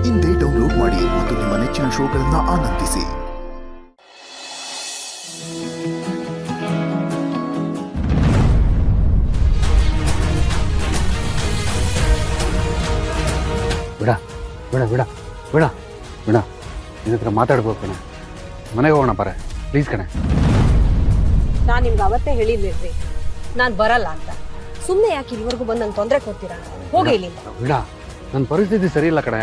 ಇಂದೇ ಡೌನ್ಲೋಡ್ ಮಾಡಿ ಮತ್ತು ನಿಮ್ಮ ನೆಚ್ಚಿನ ಶೋಗಳನ್ನು ಆನಂದಿಸಿ. ಬಿಡ ಬಿಡ ಬಿಡ ಬಿಡ ಬಿಡ ನಿನ್ನ ಹತ್ರ ಮಾತಾಡ್ಬೇಕು ಕಣೆ. ಮನೆಗೆ ಹೋಗೋಣ ಬರ ಪ್ಲೀಸ್ ಕಣೆ. ನಾನು ನಿಮ್ಗೆ ಅವತ್ತೇ ಹೇಳಿದ್ರಿ ನಾನು ಬರಲ್ಲ ಅಂತ. ಸುಮ್ಮನೆ ಯಾಕೆ ಇಲ್ಲಿವರೆಗೂ ಬಂದು ನಂಗೆ ತೊಂದರೆ ಕೊಡ್ತೀರಾ? ಹೋಗಿ ಇಲ್ಲಿ. ಬಿಡ, ನನ್ನ ಪರಿಸ್ಥಿತಿ ಸರಿ ಇಲ್ಲ ಕಣೆ.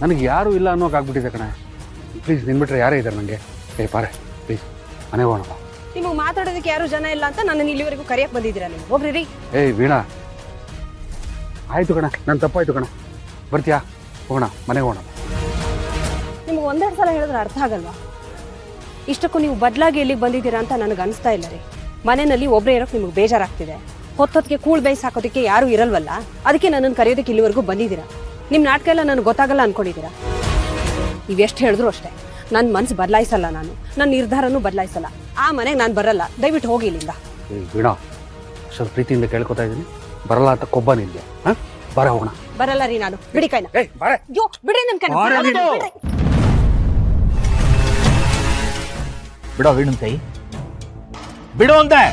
ನನಗೆ ಯಾರೂ ಇಲ್ಲ ಅನ್ನೋಕ್ಕಾಗ್ಬಿಟ್ಟಿದೆ ಕಣೆ. ಪ್ಲೀಸ್ ನಿನ್ಬಿಟ್ರೆ ಯಾರೇ ಇದ್ದಾರೆ ನನಗೆ. ಪಾರೆ ಪ್ಲೀಸ್ ಮನೆಗೆ ಹೋಗೋಣ. ನಿಮಗೆ ಮಾತಾಡೋದಕ್ಕೆ ಯಾರು ಜನ ಇಲ್ಲ ಅಂತ ನನ್ನ ಇಲ್ಲಿವರೆಗೂ ಕರೆಯಕ್ಕೆ ಬಂದಿದ್ದೀರಾ ನೀವು? ಹೋಗ್ರಿ ರೀ. ವೀಣಾ ಆಯಿತು ಕಣ, ನಾನು ತಪ್ಪಾಯ್ತು ಕಣ. ಬರ್ತೀಯಾ? ಹೋಗೋಣ, ಮನೆಗೆ ಹೋಗೋಣ. ನಿಮ್ಗೆ ಒಂದೆರಡು ಸಲ ಹೇಳಿದ್ರೆ ಅರ್ಥ ಆಗಲ್ವಾ? ಇಷ್ಟಕ್ಕೂ ನೀವು ಬದಲಾಗಿ ಎಲ್ಲಿಗೆ ಬಂದಿದ್ದೀರಾ ಅಂತ ನನಗೆ ಅನಿಸ್ತಾ ಇಲ್ಲ ರೀ. ಮನೆಯಲ್ಲಿ ಒಬ್ಬರೇ ಇರೋಕೆ ನಿಮ್ಗೆ ಬೇಜಾರಾಗ್ತಿದೆ. ಹೊತ್ತೊತ್ತಿಗೆ ಕೂಳ್ ಬೇಯಿಸಿ ಹಾಕೋದಕ್ಕೆ ಯಾರು ಇರಲ್ವಲ್ಲ, ಅದಕ್ಕೆ ನನ್ನನ್ನು ಕರೆಯೋದಕ್ಕೆ ಇಲ್ಲಿವರೆಗೂ ಬಂದಿದ್ದೀರಾ. ನಿಮ್ಮ ನಾಟಕ ಎಲ್ಲ ನನಗೆ ಗೊತ್ತಾಗಲ್ಲ ಅನ್ಕೊಂಡಿದ್ದೀರಾ? ನೀವೆಷ್ಟು ಹೇಳಿದ್ರು ಅಷ್ಟೇ, ನನ್ನ ಮನಸ್ಸು ಬದಲಾಯಿಸಲ್ಲ. ನಾನು ನನ್ನ ನಿರ್ಧಾರನೂ ಬದಲಾಯಿಸಲ್ಲ. ಆ ಮನೆಗೆ ನಾನು ಬರಲ್ಲ. ದಯವಿಟ್ಟು ಹೋಗಿ ಇಲ್ಲಿಂದ. ವೀಣಾ, ಸ್ವಲ್ಪ ಪ್ರೀತಿಯಿಂದ ಕೇಳ್ಕೊತಾ ಇದ್ದೀನಿ, ಬರಲ್ಲ ಅಂತ ಕೊಬ್ಬ ನಿಲ್ಲೆ. ಹಾಂ, ಬರ ಹೋಗೋಣ. ಬರಲ್ಲ ರೀ ನಾನು. ಬಿಡಿ ಕೈನ. ಬಿಡಿ ನನ್ನ ಕೈ. ಬಿಡೋ ವೀಣನ್ ಕೈ ಬಿಡು ಅಂತೆ.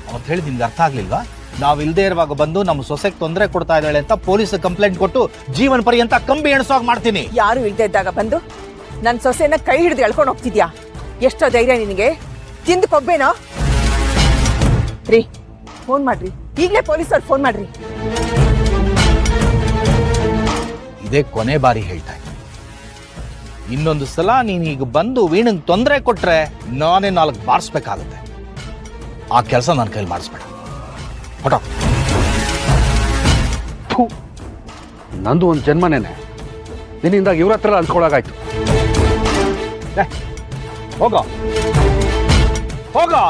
ಅವತ್ತು ಹೇಳಿದ್ ನಿಮ್ಗೆ ಅರ್ಥ ಆಗ್ಲಿಲ್ವಾ? ನಾವು ಇಲ್ದೇ ಇರುವಾಗ ಬಂದು ನಮ್ಮ ಸೊಸೆಗೆ ತೊಂದರೆ ಕೊಡ್ತಾ ಇದ್ದಾಳೆ ಅಂತ ಪೊಲೀಸ್ ಕಂಪ್ಲೇಂಟ್ ಕೊಟ್ಟು ಜೀವನ ಪರ್ಯಂತ ಕಂಬಿ ಎಣಸುವಾಗ ಮಾಡ್ತೀನಿ. ಯಾರು ಇಲ್ದೇ ಇದ್ದಾಗ ಬಂದು ನನ್ನ ಸೊಸೆನ ಕೈ ಹಿಡಿದು ಎಳ್ಕೊಂಡು ಹೋಗ್ತಿದ್ಯಾ? ಎಷ್ಟೋ ಧೈರ್ಯ ನಿನಗೆ? ತಿಂದು ಕೊಬ್ಬೇನೋ? ರೀ, ಫೋನ್ ಮಾಡ್ರಿ, ಈಗಲೇ ಪೊಲೀಸವ್ರು ಫೋನ್ ಮಾಡ್ರಿ. ಇದೇ ಕೊನೆ ಬಾರಿ ಹೇಳ್ತಾ ಇದ್ದೀನಿ. ಇನ್ನೊಂದು ಸಲ ನೀನು ಈಗ ಬಂದು ವೀಣಂಗೆ ತೊಂದರೆ ಕೊಟ್ರೆ ನಾನೇ 4 ಬಾರಿಸ್ಬೇಕಾಗುತ್ತೆ. ಆ ಕೆಲಸ ನನ್ನ ಕೈಲಿ ಮಾಡಿಸ್ಬೇಡ. ಹೊಟ. ನಂದು ಒಂದು ಜನ್ಮನೇನೆ ನಿನ್ನಿಂದ ಇವ್ರ ಹತ್ರ ಅನ್ಸ್ಕೊಳಗಾಯ್ತು. ಹೋಗೋ ಹೋಗೋ.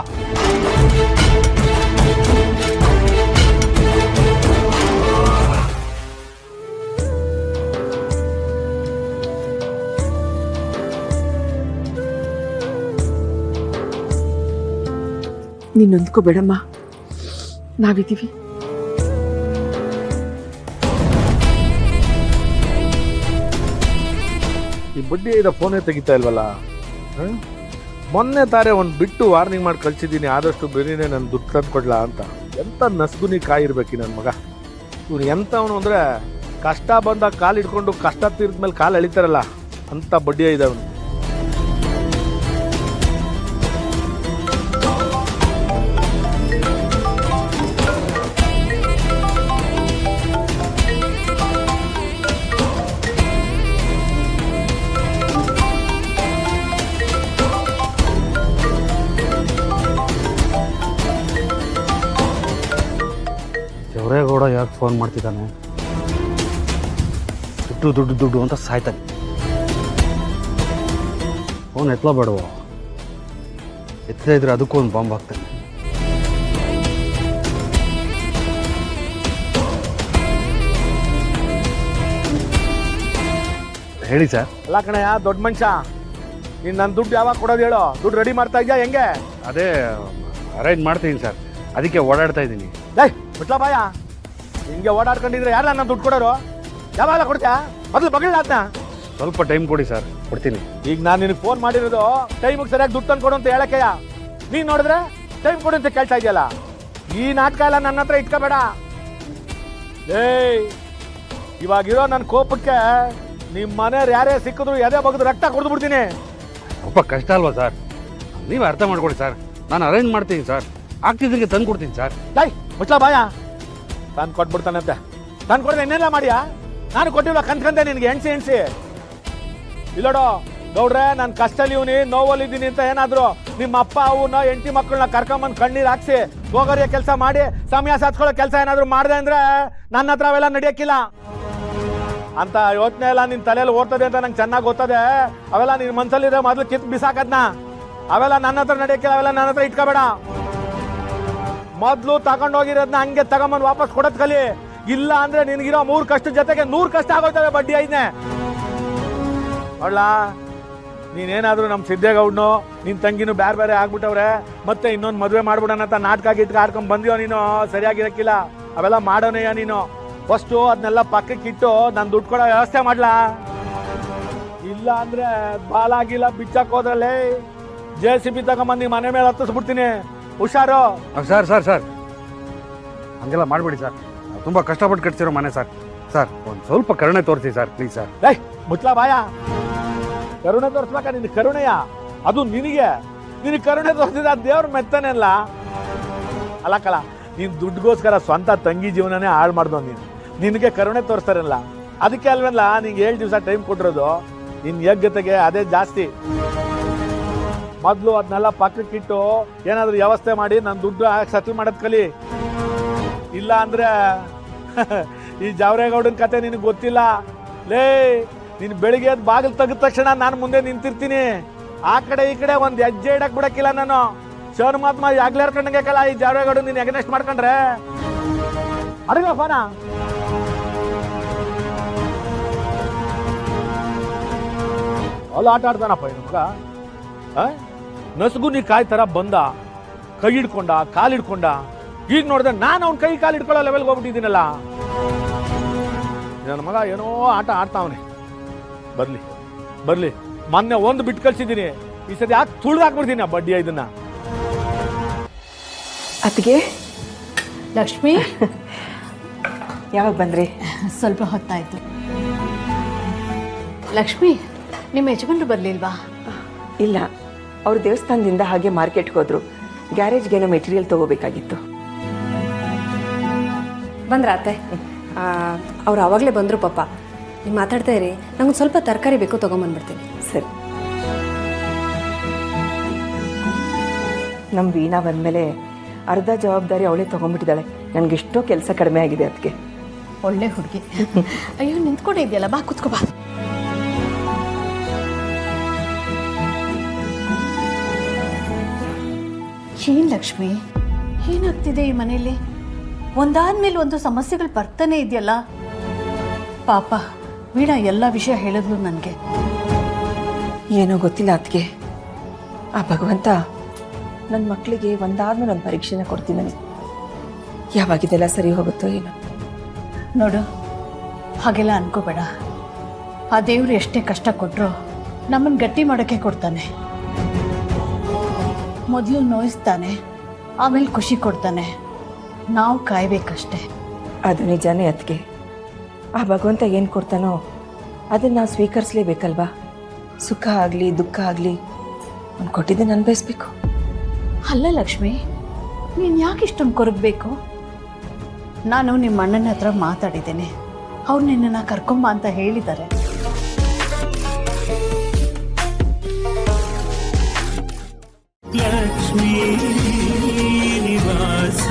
ನೀನ್ ನೊಂದ್ಕೋಬೇಡಮ್ಮ, ನಾವಿದ್ದೀವಿ. ಈ ಬಡ್ಡಿ ಐದ ಫೋನೇ ತೆಗಿತಾ ಇಲ್ವಲ್ಲ. ಮೊನ್ನೆ ತಾರೆ ಒಂದು ಬಿಟ್ಟು ವಾರ್ನಿಂಗ್ ಮಾಡಿ ಕಳ್ಸಿದ್ದೀನಿ, ಆದಷ್ಟು ಬೇರೆನೇ ನಾನು ದುಡ್ಡು ತಂದು ಕೊಡ್ಲಾ ಅಂತ. ಎಂಥ ನಸ್ಗುನಿ ಕಾಯಿರ್ಬೇಕು ನನ್ನ ಮಗ. ಇವನು ಎಂಥವನು ಅಂದರೆ ಕಷ್ಟ ಬಂದಾಗ ಕಾಲು ಹಿಡ್ಕೊಂಡು ಕಷ್ಟ ತೀರಿದ್ಮೇಲೆ ಕಾಲು ಎಳಿತಾರಲ್ಲ, ಅಂಥ ಬಡ್ಡಿ ಐದ ಅವನು. ಜವರೇಗೌಡ ಯಾಕೆ ಫೋನ್ ಮಾಡ್ತಿದ್ದಾನೆ? ದುಡ್ಡು ದುಡ್ಡು ದುಡ್ಡು ಅಂತ ಸಾಯ್ತಾನೆ. ಫೋನ್ ಎತ್ತಲೋ ಬೇಡವ? ಎತ್ತದೇ ಇದ್ರೆ ಅದಕ್ಕೂ ಒಂದು ಬಾಂಬ್ ಹಾಕ್ತಾನೆ. ಹೇಳಿ ಸರ್. ಅಲ್ಲ ಕಣಯ್ಯ ದೊಡ್ಡ ಮನುಷ್ಯ, ನೀನು ನನ್ನ ದುಡ್ಡು ಯಾವಾಗ ಕೊಡೋದು ಹೇಳೋ? ದುಡ್ಡು ರೆಡಿ ಮಾಡ್ತಾ ಇದೆಯಾ ಹೆಂಗೆ? ಅದೇ ಅರೇಂಜ್ ಮಾಡ್ತೀನಿ ಸರ್, ಅದಕ್ಕೆ ಓಡಾಡ್ತಾ ಇದ್ದೀನಿ. ಬಿಟ್ಲಾ ಬಾಯ, ಹಿಂಗೆ ಓಡಾಡ್ಕೊಂಡಿದ್ರೆ ಯಾರಲ್ಲ ನಾನು ದುಡ್ಡು ಕೊಡೋರು? ಯಾವಾಗ ಕೊಡ್ತೀಯಾ? ಮೊದಲು ಬಗಳ ಅದನ್ನ. ಸ್ವಲ್ಪ ಟೈಮ್ ಕೊಡಿ ಸರ್, ಕೊಡ್ತೀನಿ. ಈಗ ನಾನು ನಿನಗೆ ಫೋನ್ ಮಾಡಿರೋದು ಟೈಮಿಗೆ ಸರಿಯಾಗಿ ದುಡ್ಡು ತಂದು ಕೊಡು ಅಂತ ಹೇಳಕ್ಕೆಯ. ನೀನು ನೋಡಿದ್ರೆ ಟೈಮ್ ಕೊಡು ಅಂತ ಕೇಳ್ತಾ ಇದೆಯಲ್ಲ. ಈ ನಾಟಕ ಎಲ್ಲ ನನ್ನ ಹತ್ರ ಇಟ್ಕೋಬೇಡ. ಇವಾಗಿರೋ ನನ್ನ ಕೋಪಕ್ಕೆ ನಿಮ್ಮ ಮನೆಯವ್ರು ಯಾರೇ ಸಿಕ್ಕಿದ್ರು ಎದೆ ಬಗ್ದು ರಕ್ತ ಕುಡಿದು ಬಿಡ್ತೀನಿ. ಸ್ವಲ್ಪ ಕಷ್ಟ ಅಲ್ವಾ ಸರ್? ನೀವು ಅರ್ಥ ಮಾಡ್ಕೊಡಿ ಸರ್. ನಾನು ಅರೇಂಜ್ ಮಾಡ್ತೀನಿ ಸರ್, ಆಗ್ತಿದ್ರಿಗೆ ತಂದು ಕೊಡ್ತೀನಿ ಸರ್. ಮುಚ್ಚಲ ಬಾಯ, ತಂದು ಕೊಟ್ಬಿಡ್ತಾನಂತೆ. ತಂದು ಕೊಡ್ದೆ ಇನ್ನೆಲ್ಲ ಮಾಡಿಯಾ? ನಾನು ಕೊಟ್ಟಿಲ್ಲ ಕನ್ಕಂದೆ ನಿನಗೆ ಎಣ್ಸಿ. ಇಲ್ಲೋಡೋ ಗೌಡ್ರೆ, ನಾನು ಕಷ್ಟಲ್ಲಿ ಇವನಿ ನೋವಲ್ಲಿದ್ದೀನಿ ಅಂತ ಏನಾದ್ರು ನಿಮ್ಮ ಅಪ್ಪ ಅವನ್ನ ಹೆಂಡತಿ ಮಕ್ಕಳನ್ನ ಕರ್ಕೊಂಬಂದು ಕಣ್ಣೀರು ಹಾಕ್ಸಿ ಹೋಗೋರಿಯ ಕೆಲಸ ಮಾಡಿ ಸಮಯ ಸಾಧಿಸ್ಕೊಳ್ಳೋ ಕೆಲಸ ಏನಾದ್ರು ಮಾಡಿದೆ ಅಂದ್ರೆ ನನ್ನ ಹತ್ರ ಅವೆಲ್ಲ ನಡೆಯಕ್ಕಿಲ್ಲ ಅಂತ ಯೋಚನೆ ಎಲ್ಲ ನಿನ್ನ ತಲೆಯಲ್ಲಿ ಓಡ್ತದೆ ಅಂತ ನಂಗೆ ಚೆನ್ನಾಗಿ ಗೊತ್ತದೆ. ಅವೆಲ್ಲ ನಿನ್ನ ಮನ್ಸಲ್ಲಿದೆ, ಮೊದಲು ಕಿತ್ತು ಬಿಸಾಕದ್ನ. ಅವೆಲ್ಲ ನನ್ನ ಹತ್ರ ನಡೆಯಕ್ಕಿಲ್ಲ, ಅವೆಲ್ಲ ನನ್ನ ಹತ್ರ ಇಟ್ಕೋಬೇಡ. ಮೊದಲು ತಗೊಂಡೋಗಿರೋದನ್ನ ಹಂಗೆ ತಗೊಂಬಂದು ವಾಪಸ್ ಕೊಡೋದ್ ಕಲಿ. ಇಲ್ಲ ಅಂದ್ರೆ ನಿನಗಿರೋ 3 ಕಷ್ಟದ ಜೊತೆಗೆ 100 ಕಷ್ಟ ಆಗೋಯ್ತವೆ ಬಡ್ಡಿ ಐದ್ನೆ. ನೋಡ್ಲ, ನೀನೇನಾದ್ರೂ ನಮ್ಮ ಸಿದ್ದೇಗೌಡನು ನಿನ್ ತಂಗಿನೂ ಬೇರೆ ಆಗ್ಬಿಟ್ಟವ್ರೆ, ಮತ್ತೆ ಇನ್ನೊಂದು ಮದುವೆ ಮಾಡ್ಬಿಡೋಣ ಅಂತ ನಾಟಕ ಗೀಟಕ ಆಡ್ಕೊಂಡ್ ಬಂದಿಯೋ ನೀನು, ಸರಿಯಾಗಿರಕ್ಕಿಲ್ಲ. ಅವೆಲ್ಲ ಮಾಡೋಣಯ್ಯ ನೀನು. ಫಸ್ಟು ಅದನ್ನೆಲ್ಲ ಪಕ್ಕಕ್ಕೆ ಇಟ್ಟು ನಾನು ದುಡ್ಡು ಕೊಡೋ ವ್ಯವಸ್ಥೆ ಮಾಡ್ಲಾ? ಇಲ್ಲ ಅಂದ್ರೆ ಬಾಲಾಗಿಲ್ಲ ಬಿಚ್ಚಕ್ ಹೋದ್ರಲ್ಲೇ JCB ತಗೊಂಬಂದು ಮನೆ ಮೇಲೆ ಹತ್ತಿಸ್ಬಿಡ್ತೀನಿ. ಹುಷಾರು. ಸರ್ ಸರ್ ಸರ್ ಹಂಗೆಲ್ಲ ಮಾಡಬೇಡಿ ಸರ್. ತುಂಬ ಕಷ್ಟಪಟ್ಟು ಕಟ್ಸಿರೋ ಮನೆ ಸರ್. ಸರ್ ಒಂದು ಸ್ವಲ್ಪ ಕರುಣೆ ತೋರಿಸಿ ಸರ್ ಪ್ಲೀಸ್ ಸರ್. ಏಯ್ ಮುಚ್ಲಾ ಬಾಯ. ಕರುಣೆ ತೋರಿಸ್ಬೇಕ ನಿನ್ ಕರುಣೆಯ? ಅದು ನಿನಗೆ ಕರುಣೆ ತೋರಿಸಿದ ದೇವ್ರ ಮೆತ್ತನೆ ಅಲ್ಲ. ಅಲ್ಲ ಕಲ, ನೀನ್ ದುಡ್ಡುಗೋಸ್ಕರ ಸ್ವಂತ ತಂಗಿ ಜೀವನನೇ ಹಾಳು ಮಾಡ್ದೋ ನೀನು. ನಿನಗೆ ಕರುಣೆ ತೋರಿಸ್ತಾರಲ್ಲ, ಅದಕ್ಕೆ ಅಲ್ವಲ್ಲ ನಿಂಗೆ 7 ದಿವಸ ಟೈಮ್ ಕೊಟ್ಟಿರೋದು. ನಿನ್ ಯೋಗ್ಯತೆಗೆ ಅದೇ ಜಾಸ್ತಿ. ಮೊದಲು ಅದನ್ನೆಲ್ಲ ಪಕ್ಕಕ್ಕಿಟ್ಟು ಏನಾದರೂ ವ್ಯವಸ್ಥೆ ಮಾಡಿ ನನ್ನ ದುಡ್ಡು ಸೆಟಲ್ ಮಾಡೋದು ಕಲಿ. ಇಲ್ಲ ಅಂದ್ರೆ ಈ ಜಾವರೇಗೌಡನ ಕತೆ ನಿನಗೆ ಗೊತ್ತಿಲ್ಲ ಲೇ. ನೀನು ಬೆಳಿಗ್ಗೆ ಎದ್ದು ಬಾಗಿಲು ತೆಗೆದ ತಕ್ಷಣ ನಾನು ಮುಂದೆ ನಿಂತಿರ್ತೀನಿ. ಆ ಕಡೆ ಈ ಕಡೆ ಒಂದು ಹೆಜ್ಜೆ ಇಡಕ್ ಬಿಡಕ್ಕಿಲ್ಲ ನಾನು. ಶೋರ್ ಮಾತ್ಮ ಯಾಗ್ಲೇರ್ಕೊಂಡಂಗೆಲ್ಲ ಈ ಜಾವರೇಗೌಡ ನೀನು ಎಗನೆಸ್ಟ್ ಮಾಡ್ಕೊಂಡ್ರೆ ಅಡಿಗ ಫೋನ. ಅಲ್ಲ ಆಟ ಆಡ್ತಾನಪ್ಪ ನಮ್ಗ. ನಸುಗು ನೀ ಕಾಯಿ ತರ ಬಂದ, ಕೈ ಹಿಡ್ಕೊಂಡ, ಕಾಲು ಹಿಡ್ಕೊಂಡ. ಈಗ ನೋಡಿದ್ರೆ ನಾನು ಅವ್ನ ಕೈ ಕಾಲು ಹಿಡ್ಕೊಳ್ಳೋ ಲೆವೆಲ್ಗೆ ಹೋಗ್ಬಿಟ್ಟಿದ್ದೀನಲ್ಲ. ನನ್ನ ಮಗ ಏನೋ ಆಟ ಆಡ್ತಾವನೆ. ಬರ್ಲಿ ಮೊನ್ನೆ ಒಂದು ಬಿಟ್ಟು ಕಳ್ಸಿದ್ದೀನಿ. ಈ ಸತಿ ಯಾಕೆ ತುಳಿದಾಕ್ಬಿಡ್ತೀನಿ ಆ ಬಡ್ಡಿಯ ಇದನ್ನ. ಅತ್ತಿಗೆ ಲಕ್ಷ್ಮಿ, ಯಾವಾಗ ಬಂದ್ರಿ? ಸ್ವಲ್ಪ ಹೊತ್ತಾಯ್ತು. ಲಕ್ಷ್ಮಿ, ನಿಮ್ಮ ಯಜಮಾನ್ರು ಬರಲಿಲ್ವಾ? ಇಲ್ಲ, ಅವ್ರು ದೇವಸ್ಥಾನದಿಂದ ಹಾಗೆ ಮಾರ್ಕೆಟ್ಗೆ ಹೋದ್ರು. ಗ್ಯಾರೇಜ್ಗೇನೋ ಮೆಟೀರಿಯಲ್ ತಗೋಬೇಕಾಗಿತ್ತು. ಬಂದ್ರ ಅತ್ತೆ? ಅವ್ರು ಆವಾಗಲೇ ಬಂದರು ಪಾಪ. ನೀವು ಮಾತಾಡ್ತಾ ಇರಿ, ನಂಗೊಂದು ಸ್ವಲ್ಪ ತರಕಾರಿ ಬೇಕು, ತೊಗೊಂಬಂದ್ಬಿಡ್ತೀನಿ. ಸರಿ. ನಮ್ಮ ವೀಣಾ ಬಂದಮೇಲೆ ಅರ್ಧ ಜವಾಬ್ದಾರಿ ಅವಳೇ ತೊಗೊಂಡ್ಬಿಟ್ಟಿದ್ದಾಳೆ. ನನಗೆಷ್ಟೋ ಕೆಲಸ ಕಡಿಮೆ ಆಗಿದೆ ಅದಕ್ಕೆ. ಒಳ್ಳೆ ಹುಡುಗಿ. ಅಯ್ಯೋ, ನಿಂತ್ಕೊಂಡೇ ಇದೆಯಲ್ಲ, ಬಾ ಕುತ್ಕೋ ಬಾ. ಏನ್ ಲಕ್ಷ್ಮಿ, ಏನಾಗ್ತಿದೆ ಈ ಮನೆಯಲ್ಲಿ? ಒಂದಾದ್ಮೇಲೆ ಒಂದು ಸಮಸ್ಯೆಗಳು ಬರ್ತಾನೆ ಇದೆಯಲ್ಲ. ಪಾಪ ವೀಣಾ ಎಲ್ಲ ವಿಷಯ ಹೇಳಿದ್ಲು ನನಗೆ. ಏನೋ ಗೊತ್ತಿಲ್ಲ ಅದಕ್ಕೆ. ಆ ಭಗವಂತ ನನ್ನ ಮಕ್ಕಳಿಗೆ ಒಂದಾದ್ಮೇಲೆ ಒಂದು ಪರೀಕ್ಷೆನ ಕೊಡ್ತೀನಿ. ಯಾವಾಗಿದೆಲ್ಲ ಸರಿ ಹೋಗುತ್ತೋ ಏನೋ. ನೋಡು, ಹಾಗೆಲ್ಲ ಅನ್ಕೋಬೇಡ. ಆ ದೇವ್ರು ಎಷ್ಟೇ ಕಷ್ಟ ಕೊಟ್ಟರು ನಮ್ಮನ್ನು ಗಟ್ಟಿ ಮಾಡೋಕ್ಕೆ ಕೊಡ್ತಾನೆ. ಮೊದಲು ನೋಯಿಸ್ತಾನೆ, ಆಮೇಲೆ ಖುಷಿ ಕೊಡ್ತಾನೆ. ನಾವು ಕಾಯ್ಬೇಕಷ್ಟೆ. ಅದು ನಿಜಾನೇ ಅದಕ್ಕೆ. ಆ ಭಗವಂತ ಏನು ಕೊಡ್ತಾನೋ ಅದನ್ನು ನಾವು ಸ್ವೀಕರಿಸಲೇಬೇಕಲ್ವಾ. ಸುಖ ಆಗಲಿ ದುಃಖ ಆಗಲಿ ಅವ್ನು ಕೊಟ್ಟಿದ್ದನ್ನು ಅನುಭವಿಸ್ಬೇಕು. ಅಲ್ಲ ಲಕ್ಷ್ಮಿ, ನೀನು ಯಾಕೆ ಇಷ್ಟೊಂದು ಕೊರಗಬೇಕು? ನಾನು ನಿಮ್ಮ ಅಣ್ಣನ ಹತ್ರ ಮಾತಾಡಿದ್ದೇನೆ. ಅವ್ರು ನಿನ್ನನ್ನು ಕರ್ಕೊಂಬ ಅಂತ ಹೇಳಿದ್ದಾರೆ. ಲಕ್ಷ್ಮೀ ನಿವಾಸ